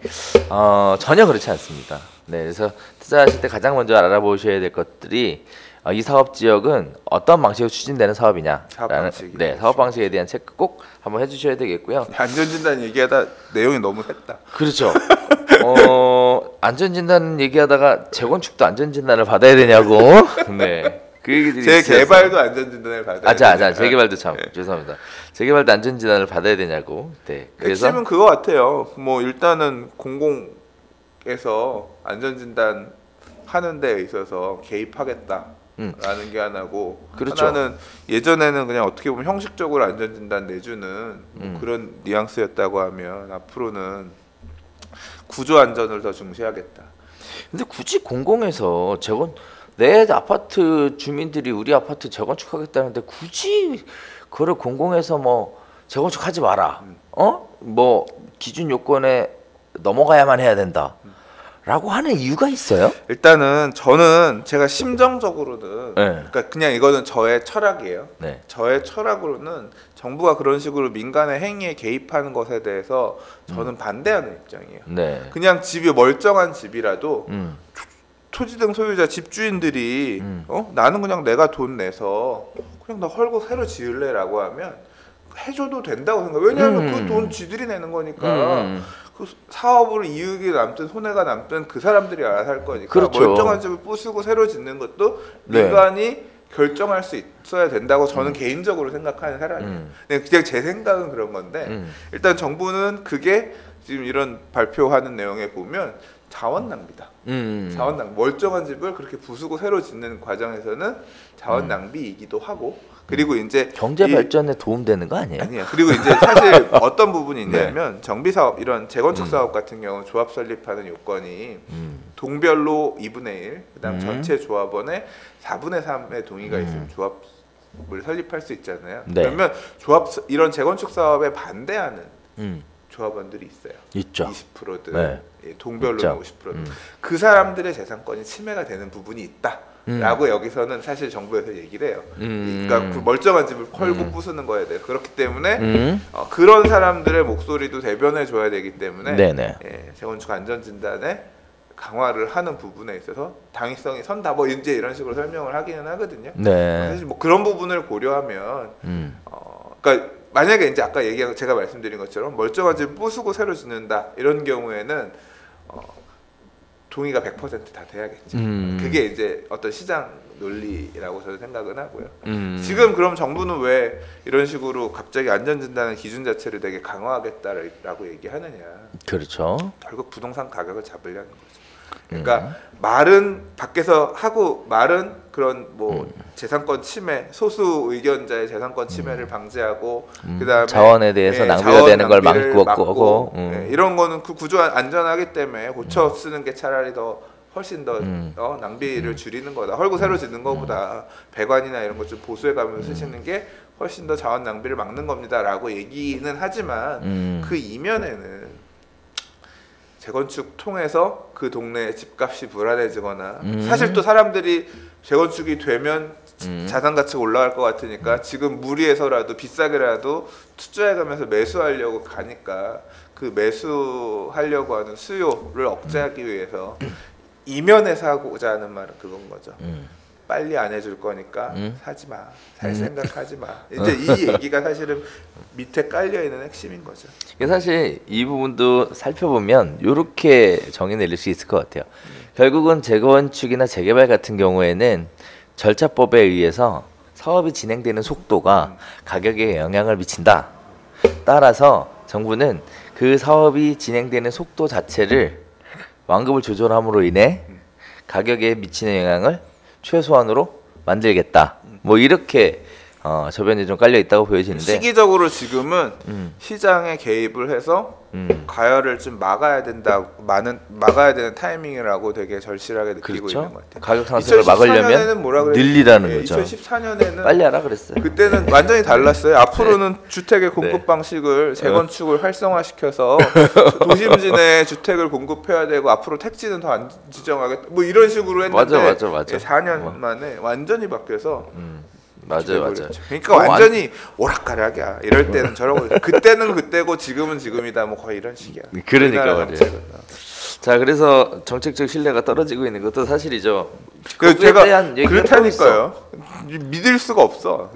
전혀 그렇지 않습니다. 네, 그래서 투자하실 때 가장 먼저 알아보셔야 될 것들이 이 사업 지역은 어떤 방식으로 추진되는 사업이냐라는 사업 방식에 대한 체크 꼭 한번 해주셔야 되겠고요. 안전진단 얘기하다 내용이 너무 했다. 그렇죠. 안전진단 얘기하다가 재건축도 안전진단을 받아야 되냐고. 네. 그 얘기들이 재개발도 안전진단을 받아야 되냐. 재개발도 참 죄송합니다. 재개발도 안전진단을 받아야 되냐고. 네. 그래서 핵심은 그거 같아요. 뭐 일단은 공공에서 안전진단 하는 데 있어서 개입하겠다라는 게 하나고, 그렇죠. 하나는 예전에는 그냥 어떻게 보면 형식적으로 안전진단 내주는 뭐 그런 뉘앙스였다고 하면 앞으로는 구조 안전을 더 중시하겠다. 근데 굳이 공공에서 내 아파트 주민들이 우리 아파트 재건축하겠다는데 굳이 그걸 공공에서 뭐 재건축하지 마라. 뭐 기준 요건에 넘어가야만 해야 된다. 라고 하는 이유가 있어요? 일단은 저는 제가 심정적으로는 그러니까 그냥 이거는 저의 철학이에요. 저의 철학으로는 정부가 그런 식으로 민간의 행위에 개입하는 것에 대해서 저는 반대하는 입장이에요. 그냥 집이 멀쩡한 집이라도 토지등 소유자 집주인들이 나는 그냥 내가 돈 내서 그냥 나 헐고 새로 지을래라고 하면 해줘도 된다고 생각해요. 왜냐하면 그 돈 지들이 내는 거니까 그 사업으로 이익이 남든 손해가 남든 그 사람들이 알아서 할 거니까. 그렇죠. 멀쩡한 집을 부수고 새로 짓는 것도 민간이 결정할 수 있어야 된다고 저는 개인적으로 생각하는 사람이에요. 그냥 제 생각은 그런 건데 일단 정부는 그게 지금 이런 발표하는 내용에 보면 자원 낭비다. 자원 낭비. 멀쩡한 집을 그렇게 부수고 새로 짓는 과정에서는 자원 낭비이기도 하고 그리고 이제 경제 발전에 도움되는 거 아니에요? 아니야. 그리고 이제 사실 어떤 부분이 있냐면 정비 사업 이런 재건축 사업 같은 경우 조합 설립하는 요건이 동별로 2분의 1, 그다음 전체 조합원의 4분의 3의 동의가 있으면 조합을 설립할 수 있잖아요. 네. 그러면 이런 재건축 사업에 반대하는 조합원들이 있어요. 있죠. 20%든 네. 동별로는 50%든 그 사람들의 재산권이 침해가 되는 부분이 있다. 라고 여기서는 사실 정부에서 얘기를 해요. 그러니까 그 멀쩡한 집을 헐고 부수는 거에 대해 그렇기 때문에 그런 사람들의 목소리도 대변해 줘야 되기 때문에 예, 재건축 안전진단에 강화를 하는 부분에 있어서 당위성이 선다 뭐 이제 이런 식으로 설명을 하기는 하거든요. 네. 사실 뭐 그런 부분을 고려하면 그러니까 만약에 이제 아까 얘기한 제가 말씀드린 것처럼 멀쩡한 집을 부수고 새로 짓는다 이런 경우에는 동의가 100% 다 돼야겠죠. 그게 이제 어떤 시장 논리라고 저는 생각은 하고요. 지금 그럼 정부는 왜 이런 식으로 갑자기 안전진단의 기준 자체를 되게 강화하겠다라고 얘기하느냐. 그렇죠. 결국 부동산 가격을 잡으려는 거죠. 그러니까 말은 밖에서 하고 말은 그런 뭐 재산권 침해, 소수 의견자의 재산권 침해를 방지하고 그다음에 자원에 대해서 낭비가 되는 걸 막고 이런 거는 그 구조 안전하기 때문에 고쳐 쓰는 게 차라리 더 훨씬 더 낭비를 줄이는 거다. 헐고 새로 짓는 거보다 배관이나 이런 것 좀 보수해 가면서 쓰시는 게 훨씬 더 자원 낭비를 막는 겁니다라고 얘기는 하지만 그 이면에는 재건축 통해서 그 동네의 집값이 불안해지거나 사실 또 사람들이 재건축이 되면 자산 가치가 올라갈 것 같으니까 지금 무리해서라도 비싸게라도 투자해가면서 매수하려고 가니까 그 매수하려고 하는 수요를 억제하기 위해서 이면에서 하고자 하는 말은 그건 거죠. 빨리 안 해줄 거니까 사지 마. 살 생각하지 마. 이제 이 얘기가 사실은 밑에 깔려 있는 핵심인 거죠. 사실 이 부분도 살펴보면 이렇게 정의 내릴 수 있을 것 같아요. 결국은 재건축이나 재개발 같은 경우에는 절차법에 의해서 사업이 진행되는 속도가 가격에 영향을 미친다. 따라서 정부는 그 사업이 진행되는 속도 자체를 완급을 조절함으로 인해 가격에 미치는 영향을 최소한으로 만들겠다. 뭐 이렇게 저변이 좀 깔려 있다고 보여지는데 시기적으로 지금은 시장에 개입을 해서 가열을 좀 막아야 되는 타이밍이라고 되게 절실하게 느끼고 그렇죠? 있는 것 같아요. 가격 상승을 막으려면 늘리라는 거죠. 2014년에는 빨리 하라 그랬어요. 그때는 완전히 달랐어요. 앞으로는 주택의 공급 방식을 재건축을 활성화시켜서 도심지내 주택을 공급해야 되고 앞으로 택지는 더 안 지정하겠다. 뭐 이런 식으로 했는데 맞아. 4년 만에 완전히 바뀌어서 맞아요. 그러니까 완전히 오락가락이야. 이럴 때는 저러고 그때는 그때고 지금은 지금이다. 뭐 거의 이런 식이야. 그러니까 말이에요. 자, 그래서 정책적 신뢰가 떨어지고 있는 것도 사실이죠. 그 제가 그렇다니까요. 믿을 수가 없어.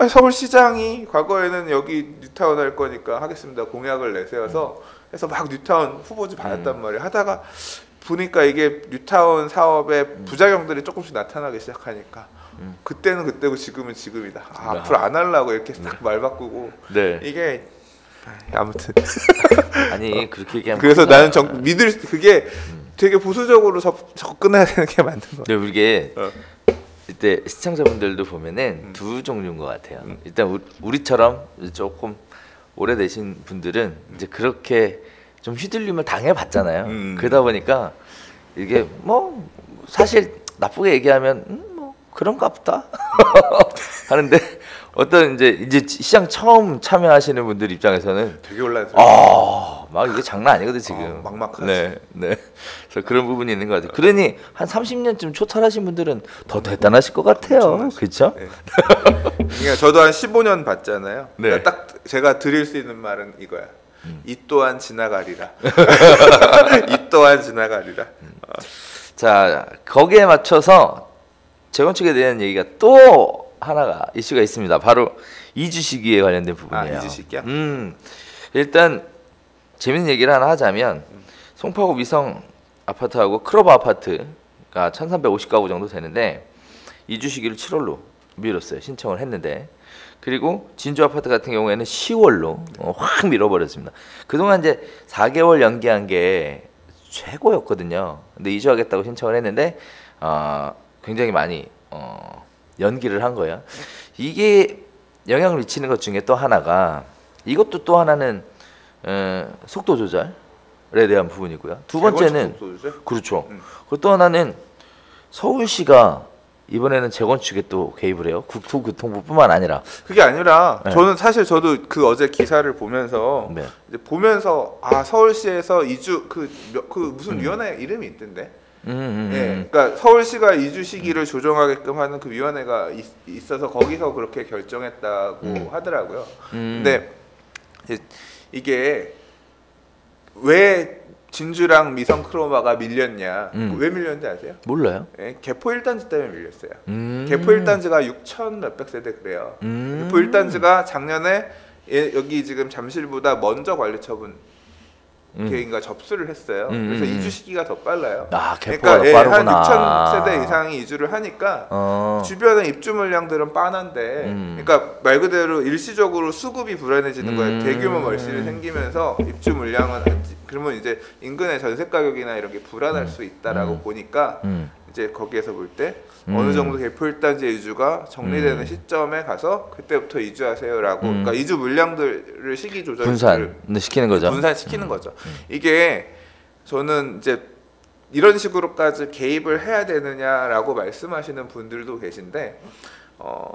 서울시장이 과거에는 여기 뉴타운 할 거니까 하겠습니다. 공약을 내세워서 해서 막 뉴타운 후보지 받았단 말이에요. 하다가 보니까 이게 뉴타운 사업의 부작용들이 조금씩 나타나기 시작하니까 그때는 그때고 지금은 지금이다. 앞으로 안 하려고 이렇게 딱 말 바꾸고 이게 아무튼 아니 그렇게 얘기하면 그래서 나는 그게 되게 보수적으로 접근해야 되는 게 맞는 거야. 근데 이게 이때 시청자분들도 보면은 두 종류인 것 같아요. 일단 우리처럼 조금 오래되신 분들은 이제 그렇게 좀 휘둘림을 당해봤잖아요. 그러다 보니까 이게 뭐 사실 나쁘게 얘기하면 뭐 그런가 보다 하는데 어떤 이제 시장 처음 참여하시는 분들 입장에서는 되게 올라서 막 이게 장난 아니거든 지금. 막막하지. 네. 그래서 그런 부분이 있는 것 같아요. 그러니 한 30년쯤 초탈하신 분들은 더 대단하실 것 같아요. 그렇죠? 네. 그러니까 저도 한 15년 봤잖아요. 네. 그러니까 딱 제가 드릴 수 있는 말은 이거야. 이 또한 지나가리라. 이 또한 지나가리라. 자, 거기에 맞춰서 재건축에 대한 얘기가 또 하나가 이슈가 있습니다. 바로 이주 시기에 관련된 부분이에요. 이주 시기야? 일단 재밌는 얘기를 하나 하자면 송파구 위성 아파트하고 클로버 아파트가 1350가구 정도 되는데 이주 시기를 7월로 미뤘어요. 신청을 했는데 그리고 진주 아파트 같은 경우에는 10월로 확 밀어버렸습니다. 그동안 이제 4개월 연기한 게 최고였거든요. 근데 이주하겠다고 신청을 했는데 굉장히 많이 연기를 한 거예요. 이게 영향을 미치는 것 중에 또 하나가 이것도 또 하나는 속도 조절에 대한 부분이고요. 두 번째는 그렇죠. 그리고 또 하나는 서울시가 이번에는 재건축에 또 개입을 해요. 국토교통부뿐만 아니라. 그게 아니라 저는 사실 저도 그 어제 기사를 보면서 이제 보면서 서울시에서 이주 그 무슨 위원회 이름이 있던데. 예, 그러니까 서울시가 이주 시기를 조정하게끔 하는 그 위원회가 있어서 거기서 그렇게 결정했다고 하더라고요. 근데 이게 왜 진주랑 미성 크로마가 밀렸냐? 왜 밀렸는지 아세요? 몰라요. 예, 개포 1단지 때문에 밀렸어요. 개포 1단지가 6천 몇백 세대 그래요. 개포 1단지가 작년에 여기 지금 잠실보다 먼저 관리처분 계획인가 접수를 했어요. 그래서 이주 시기가 더 빨라요. 개포가 그러니까 더 빠르구나. 한 6천 세대 이상이 이주를 하니까 주변의 입주 물량들은 빤한데, 그러니까 말 그대로 일시적으로 수급이 불안해지는 거예요. 대규모 멀씨를 생기면서 입주 물량은 그러면 이제 인근의 전세 가격이나 이런 게 불안할 수 있다라고 보니까 이제 거기에서 볼 때 어느 정도 개포 1단지 이주가 정리되는 시점에 가서 그때부터 이주하세요라고, 그러니까 이주 물량들을 시기 조절 분산시키는 거죠. 분산시키는 거죠. 이게 저는 이제 이런 식으로까지 개입을 해야 되느냐라고 말씀하시는 분들도 계신데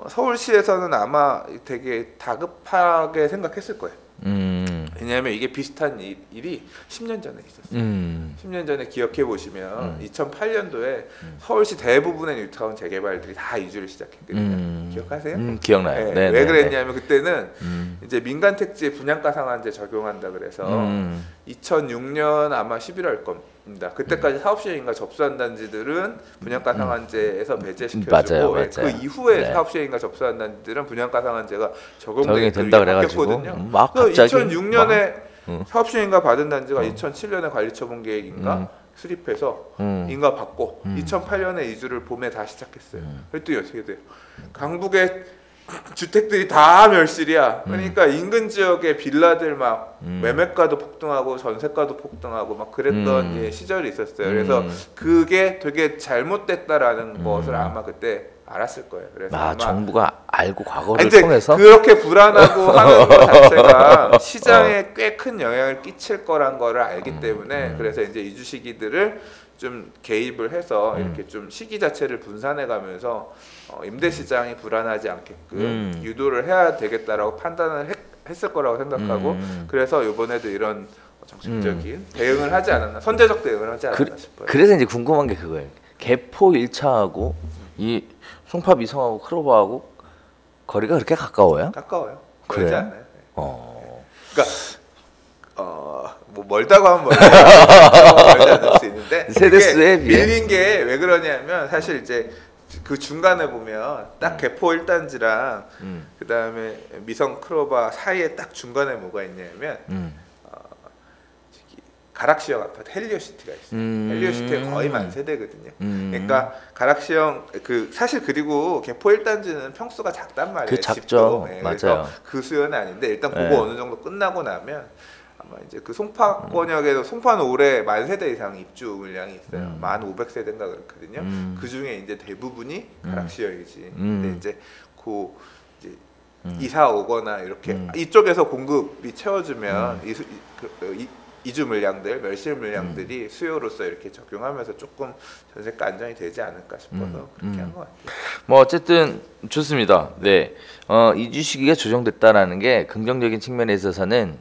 서울시에서는 아마 되게 다급하게 생각했을 거예요. 왜냐하면 이게 비슷한 일이 10년 전에 있었어요. 10년 전에 기억해 보시면 2008년도에 서울시 대부분의 뉴타운 재개발들이 다 이주를 시작했거든요. 기억하세요? 기억나요. 네, 왜 그랬냐면 그때는 이제 민간 택지에 분양가 상한제 적용한다 그래서 2006년 아마 11월 겁니다. 그때까지 사업시행인가 접수한 단지들은 분양가 상한제에서 배제시켜주고 그 이후에 사업시행인가 접수한 단지들은 분양가 상한제가 적용이 된다 그래가지고 막 갑자기 2006년에 사업시행인가 받은 단지가 2007년에 관리처분 계획인가 수립해서 인가 받고 2008년에 이주를 봄에 다시 시작했어요. 그랬더니 어떻게 돼요? 강북에 주택들이 다 멸실이야. 그러니까 인근 지역의 빌라들 막 매매가도 폭등하고 전세가도 폭등하고 막 그랬던 시절이 있었어요. 그래서 그게 되게 잘못됐다라는 것을 아마 그때 알았을 거예요. 그래서 아마 정부가 알고 과거를 통해서 그렇게 불안하고 하는 것 자체가 시장에 꽤 큰 영향을 끼칠 거란 거를 알기 때문에 그래서 이제 이주 시기들을 좀 개입을 해서 이렇게 좀 시기 자체를 분산해 가면서 임대 시장이 불안하지 않게끔 유도를 해야 되겠다라고 판단을 했을 거라고 생각하고 그래서 이번에도 이런 정책적인 대응을 하지 않았나, 선제적 대응을 하지 않았나 싶어요. 그래서 이제 궁금한 게 그거예요. 개포 1차하고 이 송파 미성하고 크로바하고 거리가 그렇게 가까워요? 가까워요. 그래요? 멀지 않아요. 그러니까 뭐 멀다고 하면 멀지 않을 수 있는데 세대수에 비해 밀린 게 왜 그러냐면 사실 이제 그 중간에 보면 딱 개포 1단지랑 그 다음에 미성 크로바 사이에 딱 중간에 뭐가 있냐면 가락시형 아파트 헬리오시티가 있어요. 헬리오시티가 거의 만세대거든요. 그러니까 가락시형 사실 그리고 개포 1단지는 평수가 작단 말이에요. 작죠. 네, 맞아요. 그 수요는 아닌데 일단 그거 어느 정도 끝나고 나면 아마 이제 그 송파권역에도 송파는 올해 10,000세대 이상 입주 물량이 있어요. 1,500세대인가 그렇거든요. 그 중에 이제 대부분이 가락시형이지. 근데 이제 이사 오거나 이렇게 이쪽에서 공급이 채워주면 이주 물량들, 멸실 물량들이 수요로서 이렇게 적용하면서 조금 전세가 안정이 되지 않을까 싶어서 그렇게 한 것 같아요. 뭐 어쨌든 좋습니다. 네, 이주 시기가 조정됐다라는 게 긍정적인 측면에 있어서는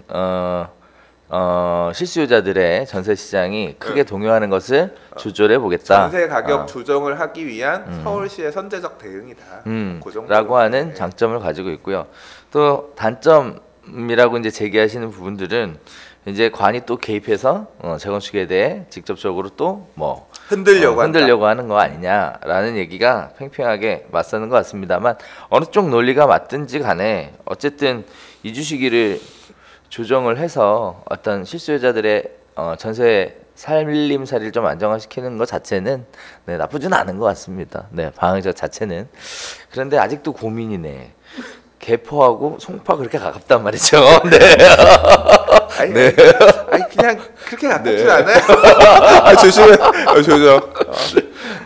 실수요자들의 전세 시장이 크게 동요하는 것을 조절해 보겠다. 전세 가격 조정을 하기 위한 서울시의 선제적 대응이다. 그 라고 하는 장점을 가지고 있고요. 또 단점이라고 이제 제기하시는 부분들은 이제 관이 또 개입해서 재건축에 대해 직접적으로 또 뭐 흔들려고 하는 거 아니냐라는 얘기가 팽팽하게 맞서는 것 같습니다만 어느 쪽 논리가 맞든지 간에 어쨌든 이주 시기를 조정을 해서 어떤 실수요자들의 전세 살림살이를 좀 안정화시키는 것 자체는 나쁘진 않은 것 같습니다. 네, 방향 자체는. 그런데 아직도 고민이네. 개포하고 송파 그렇게 가깝단 말이죠. 네. 아니, 네. 아니 그냥 그렇게 가깝진 않아요. 아, 조심해. 조심.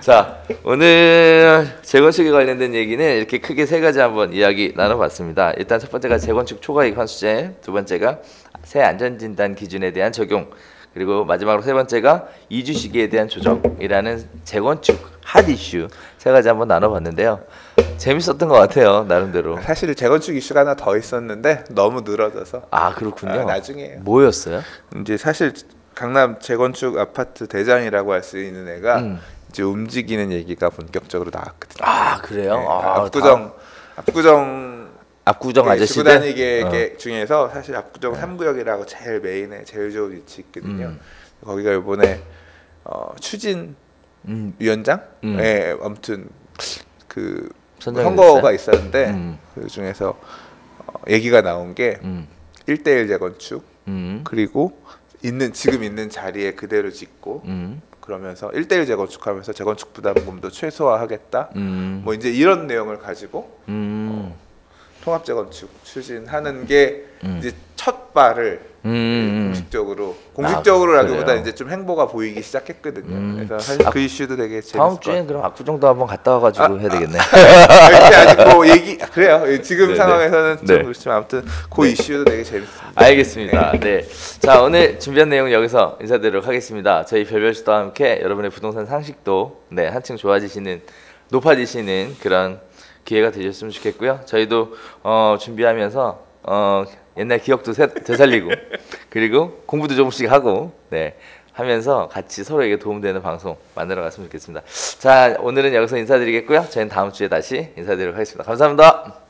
자, 오늘 재건축에 관련된 얘기는 이렇게 크게 세 가지 한번 이야기 나눠봤습니다. 일단 첫 번째가 재건축 초과이익 환수제, 두 번째가 새 안전진단 기준에 대한 적용, 그리고 마지막으로 세 번째가 이주 시기에 대한 조정이라는 재건축 핫 이슈 세 가지 한번 나눠봤는데요. 재밌었던 것 같아요, 나름대로. 사실 재건축 이슈가 하나 더 있었는데 너무 늘어져서. 아, 그렇군요. 나중에 뭐였어요? 이제 사실 강남 재건축 아파트 대장이라고 할 수 있는 애가 이제 움직이는 얘기가 본격적으로 나왔거든요. 아, 그래요? 네, 아, 압구정 아저씨들? 지구단위계 중에서 사실 압구정 3구역이라고 제일 메인에 제일 좋은 위치 있거든요. 거기가 이번에 추진 위원장? 네, 아무튼 그 선거가 있었는데 그 중에서 얘기가 나온 게 1대1 재건축 그리고 지금 있는 자리에 그대로 짓고 그러면서 1대1 재건축하면서 재건축 부담금도 최소화하겠다. 뭐 이제 이런 내용을 가지고 통합 재건축 추진하는 게 이제 첫 발을 공식적으로라기보다 이제 좀 행보가 보이기 시작했거든요. 그래서 사실 그 이슈도 되게 재밌을 다음 주엔 그럼 압구정도 한번 갔다 와가지고 해야 되겠네. 이렇게 아직 뭐 그래요. 지금 네네. 상황에서는 좀 네. 그렇지만 아무튼 그 이슈도 되게 재밌습니다. 알겠습니다. 네. 자, 오늘 준비한 내용 여기서 인사드리도록 하겠습니다. 저희 별별수와 함께 여러분의 부동산 상식도 한층 높아지시는 그런 기회가 되셨으면 좋겠고요. 저희도 준비하면서 옛날 기억도 되살리고 그리고 공부도 조금씩 하고 하면서 같이 서로에게 도움되는 방송 만들어 갔으면 좋겠습니다. 자, 오늘은 여기서 인사드리겠고요. 저희는 다음 주에 다시 인사드리도록 하겠습니다. 감사합니다.